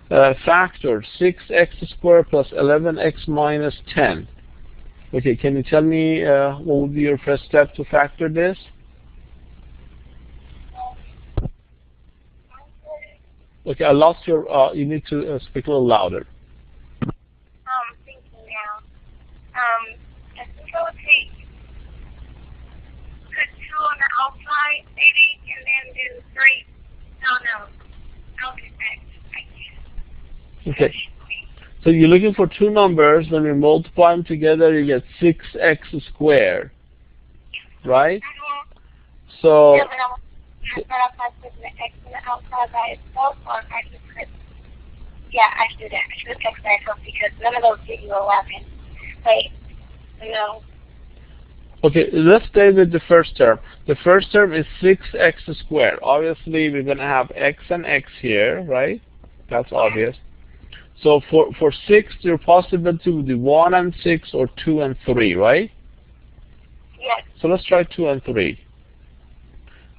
factor 6x squared plus 11x minus 10. Okay, can you tell me what would be your first step to factor this? Okay, I lost your, you need to speak a little louder. Thinking now. I think I would take, put 2 on the outside, maybe, and then do 3. Oh, no. I'll do that. Okay. So you're looking for two numbers. When you multiply them together, you get 6x squared, right? So, Yeah, but I put the x on the outside by itself, or I should put, yeah, I should do that. I should put x by itself because none of those get you 11. Wait, no. okay, let's stay with the first term. The first term is 6x squared. Obviously, we're going to have x and x here, right? That's obvious. So for 6, your possibility would be 1 and 6 or 2 and 3, right? Yes. So let's try 2 and 3.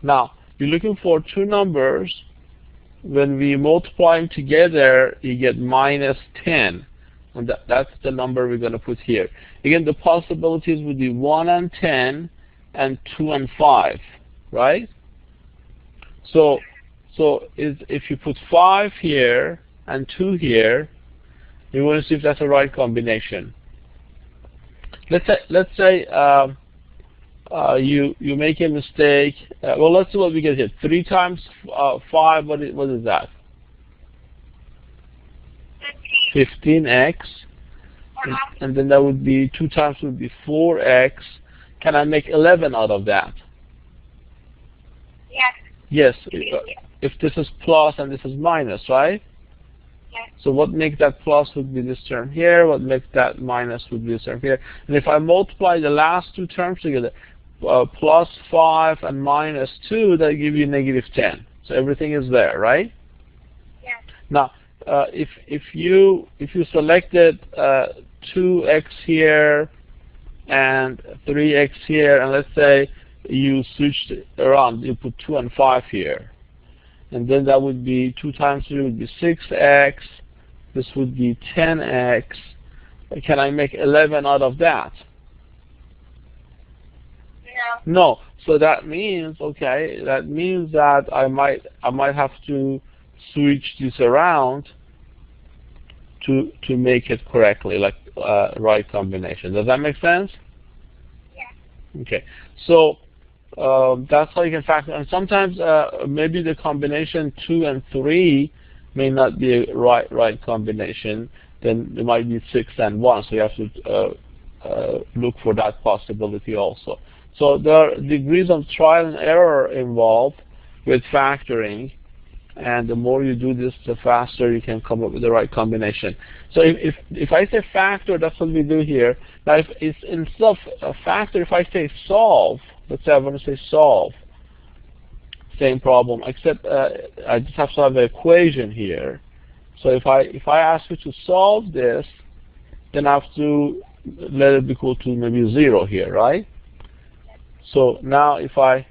Now, you're looking for two numbers. When we multiply them together, you get minus 10. And that's the number we're going to put here. Again, the possibilities would be 1 and 10 and 2 and 5, right? So if you put 5 here and 2 here, you want to see if that's the right combination. Let's say you make a mistake. Well, let's see what we get here. 3 times 5. What is that? 15x. And then that would be 2 times would be 4x. Can I make 11 out of that? Yes. Yes. If this is plus and this is minus, right? Yes. So what makes that plus would be this term here. What makes that minus would be this term here. And if I multiply the last two terms together, plus 5 and minus 2, that give you negative 10. So everything is there, right? Yes. Now, if you selected 2x here and 3x here, and let's say you switched it around, you put 2 and 5 here, and then that would be 2 times 3 would be 6x. This would be 10x. Can I make 11 out of that? No. No. So that means, okay, that means that I might have to switch this around to make it correctly, like right combination. Does that make sense? Yeah. Okay. So that's how you can factor. And sometimes maybe the combination 2 and 3 may not be a right combination. Then it might be 6 and 1. So you have to look for that possibility also. So there are degrees of trial and error involved with factoring, and the more you do this, the faster you can come up with the right combination. So if I say factor, that's what we do here. Now, if it's instead of a factor, if I say solve, let's say I want to say solve, same problem, except I just have to have an equation here. So if I ask you to solve this, then I have to let it be equal to maybe 0 here, right? So now if I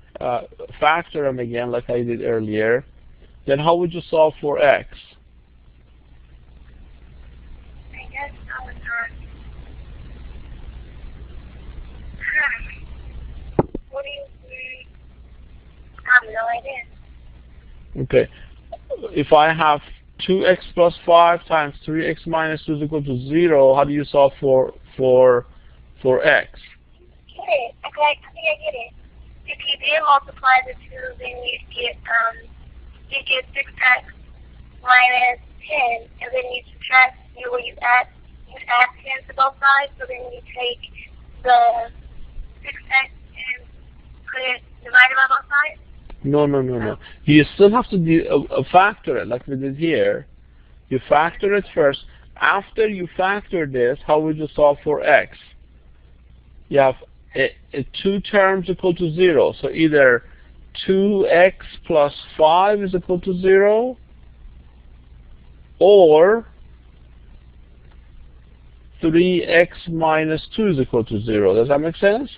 factor them again like I did earlier, then how would you solve for x? I guess I would what do you think? I have no idea. Okay. If I have 2x plus 5 times 3x minus 2 is equal to 0, how do you solve for x? Get it. I think I get it. If you did multiply the 2, then you get 6x minus 10, and then you subtract, you add 10 to both sides, so then you take the 6x and put it divided by both sides? No. You still have to do factor it like we did here. You factor it first. After you factor this, how would you solve for x? You have 2 terms equal to 0. So either 2x plus 5 is equal to 0, or 3x minus 2 is equal to 0. Does that make sense?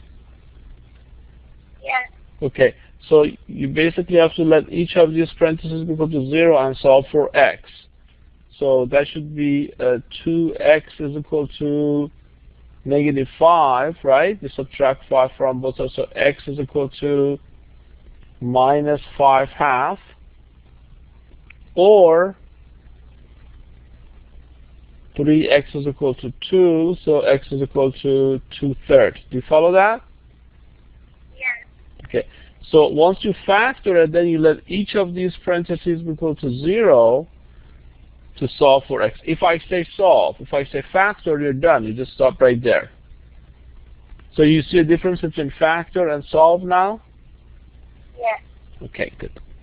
Yes. Okay, so you basically have to let each of these parentheses be equal to 0 and solve for x. So that should be 2x is equal to -5, right? You subtract 5 from both sides, so x is equal to -5/2, or 3x is equal to 2, so x is equal to 2/3. Do you follow that? Yes. Okay. So once you factor it, then you let each of these parentheses be equal to 0 to solve for x. If I say solve, if I say factor, you're done. You just stop right there. So you see a difference between factor and solve now? Yes. Okay, good.